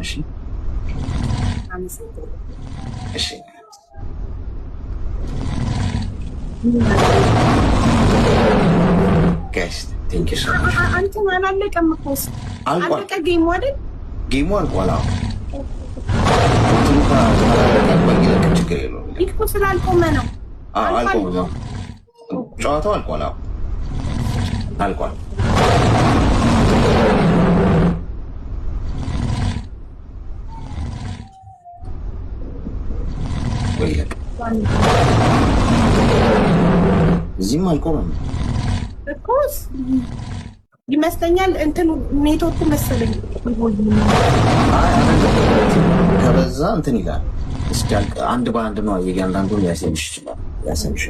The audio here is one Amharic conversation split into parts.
እሺ እሺ ጋይስ ቴንክ ዩ ሶ ማች አንተ አላለቀም እኮ አለቀ ጌሙ አይደል ጌሙ አልቋል እንትኑ ካላለቀ በየለቅ ችግር የለውም እኮ ስላልቆመ ነው አልቆመ ጨዋታው አልቋል አልቋል በየለቅ እዚህም አልቆመም እኮ ይመስለኛል እንትኑ ኔትወርኩ መሰለኝ ከበዛ እንትን ይላል እስኪ አንድ በአንድ ነው እያንዳንዱን ሊያሰምሽ ይችላል ያሰምሽ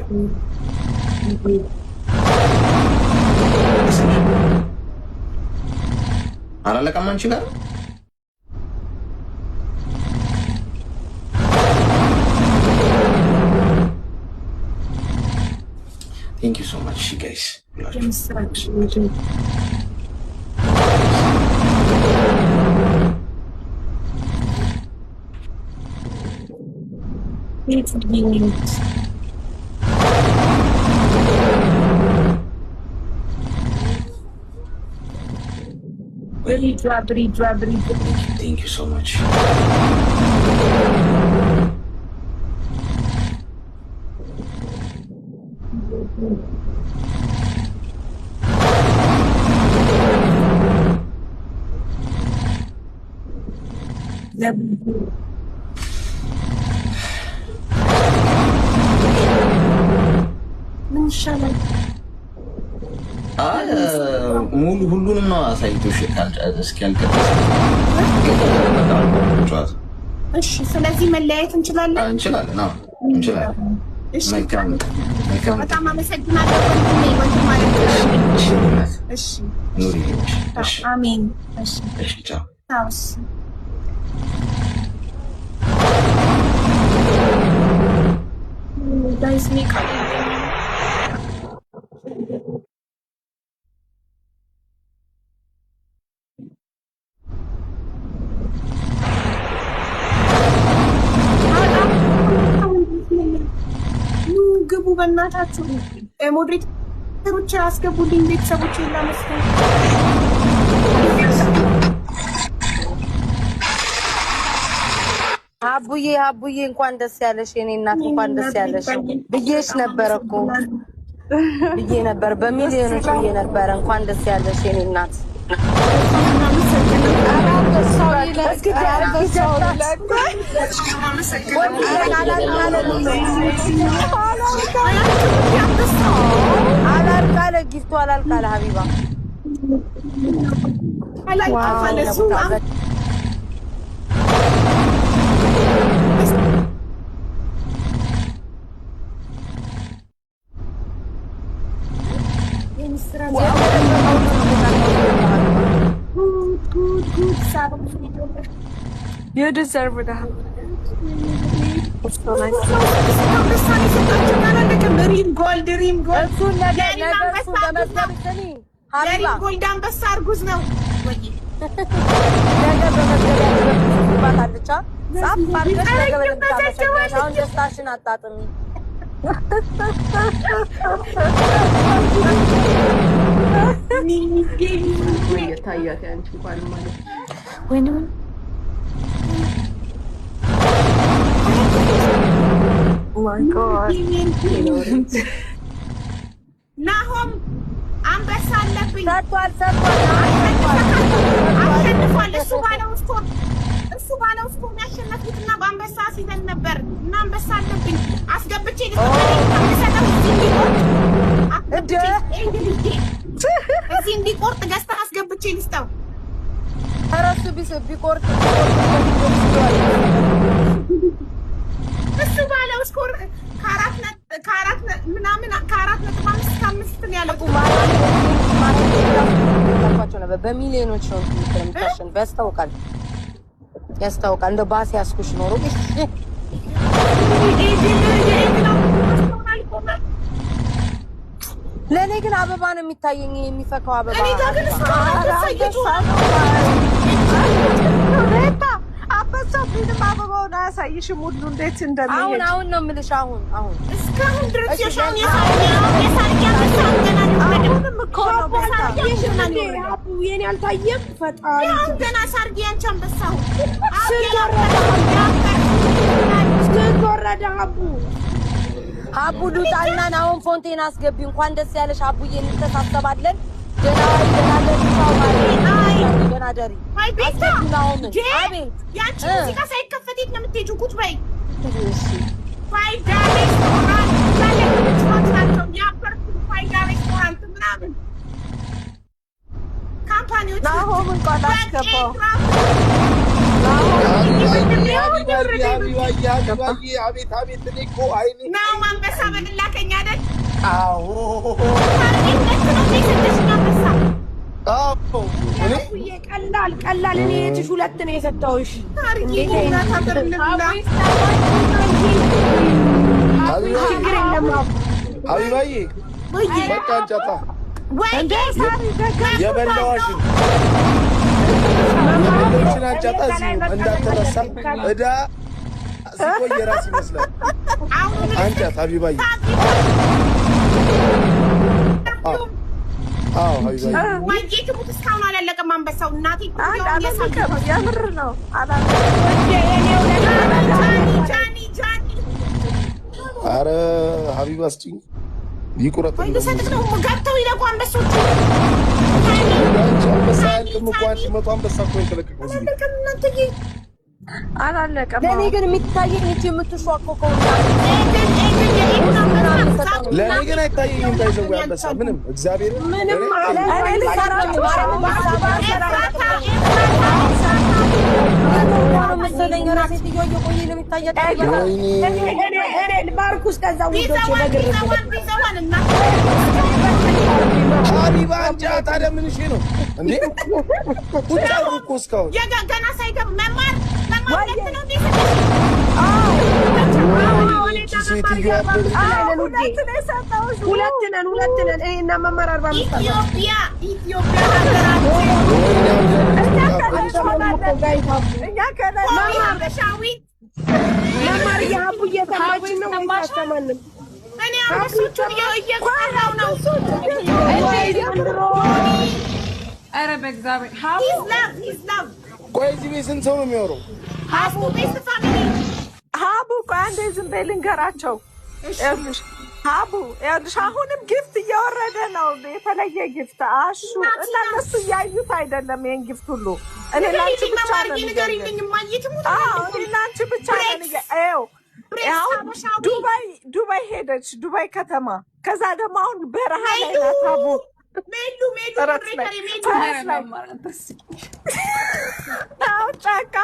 አላለቀም አንቺ ጋር Thank you so much, guys. Thank you so much. ምን ይሻላል? ሙሉ ሁሉንም ነው አሳይቶሽ እሺ ስለዚህ መለያየት እንችላለን እንችላለን እሺ መልካም በጣም አመሰግናለሁ ወንድሜ ማለት እሺ ኑሪ እሺ አሜን እሺ ቻው ታውስ guys make up ግቡ በእናታችሁ ሞዴሬተሮች አስገቡልኝ ቤተሰቦች ላመስገን አቡዬ እንኳን ደስ ያለሽ የኔ እናት እንኳን ደስ ያለሽ ብዬሽ ነበር እኮ ብዬ ነበር በሚሊዮኖች ብዬ ነበር እንኳን ደስ ያለሽ የኔ እናት አላልቃለ ጊፍቱ አላልቃለ ሀቢባ You deserve that. Dream gold. አንበሳ እርጉዝ ነው ወይ? ነገ በመገበያለች ጻፍ ማድረግ ነገ በመታመሽ አሁን ደስታሽን አጣጥሚ ወይ ታያት አንቺ እንኳን ማለት ወይንም my god ናሆም አንበሳ አለብኝ ሰጥቷል አሸንፏል እሱ ባለው ስኮር ያሸነፍኩትና በአንበሳ ሲዘን ነበር እና አንበሳ አለብኝ አስገብቼ እዚህ እንዲቆርጥ ገዝታ አስገብቼ ልስጠው እረሱ ቢቆርጥ እሱ ባለው ስኮር ከአራት ምናምን ከአራት ነጥብ አምስት ከአምስት ነው ያለቁ ማለት ነበር በሚሊዮኖች ነው የምታሸንፍ ያስታውቃል እንደ ባስ ያስኩሽ ኖሮ ለኔ ግን አበባ ነው የሚታየኝ የሚፈካው አበባ አሁን አያሳይሽም ሁሉ እንዴት እንደሚሄድ? አሁን ነው የምልሽ። አሁን እስካሁን ድረስ የሻውን የሳርያ አሁንም እኮ ነው አቡ የኔ አልታየም። ፈጣሪ ገና ሳርጊ አንቺ አንበሳው ስትወረደ አቡ ሉጣናን አሁን ፎንቴን አስገቢ። እንኳን ደስ ያለሽ አቡዬ፣ እንተሳሰባለን። ደናደሪ አቤት ያቺ ሙዚቃ ሳይከፈት የት ነው የምትሄጂው? ቁጭ በይ። ፋይዳ ሬስቶራንት ፋይዳ ሬስቶራንት ምናምን ካምፓኒዎች አሁን እንኳን አስገባው። አቤት እኔ እኮ አይኔ ነው አንበሳ በግላከኝ አይደል? አዎ ቀላል እኔ የትሽ ሁለት ነው የሰጠሁሽ። ሀቢባዬ በቃ አንጫታ የበላዋሽን የበላዎችን አንጫታ እዚሁ እንዳትረሳ። እዳ ሲቆይ የራስ ይመስላል። አንጫት ሀቢባዬ። አዎ ሀቢባዬ ወይዬ ትሙት እስካሁን አላለቀም አንበሳው። እናቴ የምር ነው ኧረ ሀቢባ ስጭኝ ይቁረጥ። ልሰጥሽ ነው ገብተው ይለቁ አንበሶቹ። አንበሳ ያልቅም እኮ አንቺ መቶ አንበሳ እኮ የተለቀቀው አላለቀም። ለእኔ ግን የሚታየኝ እንጂ የምትሿኮከው ለእኔ ግን አይታየኝም። ታይዘው አንበሳ ምንም እግዚአብሔር መሰለኝ ራሴ ትዮ እየቆየ ነው የሚታየኝ። ባርኩስ ከዛ ውዶች ሀቢባ አንቺ ታዲያ ምን እሺ ነው እንዴ? ቁጭ አሉ እኮ እስካሁን ገና ሳይገባ መማር ነው ሁለት ነን እና መማር 45 ቆይ እዚህ ቤት ስንት ሰው ነው የሚኖረው? ሀቡ ቆይ አንዴ ዝም በይ ልንገራቸው። ሀቡ ይኸውልሽ አሁንም ጊፍት እየወረደ ነው፣ የተለየ ጊፍት አሹ እና እነሱ እያዩት አይደለም። ይሄን ጊፍት ሁሉ እኔ ላንቺ ብቻ ነው ዱባይ ሄደች፣ ዱባይ ከተማ። ከዛ ደግሞ አሁን በረሃ ላይ ናት ሀቡ ጫካ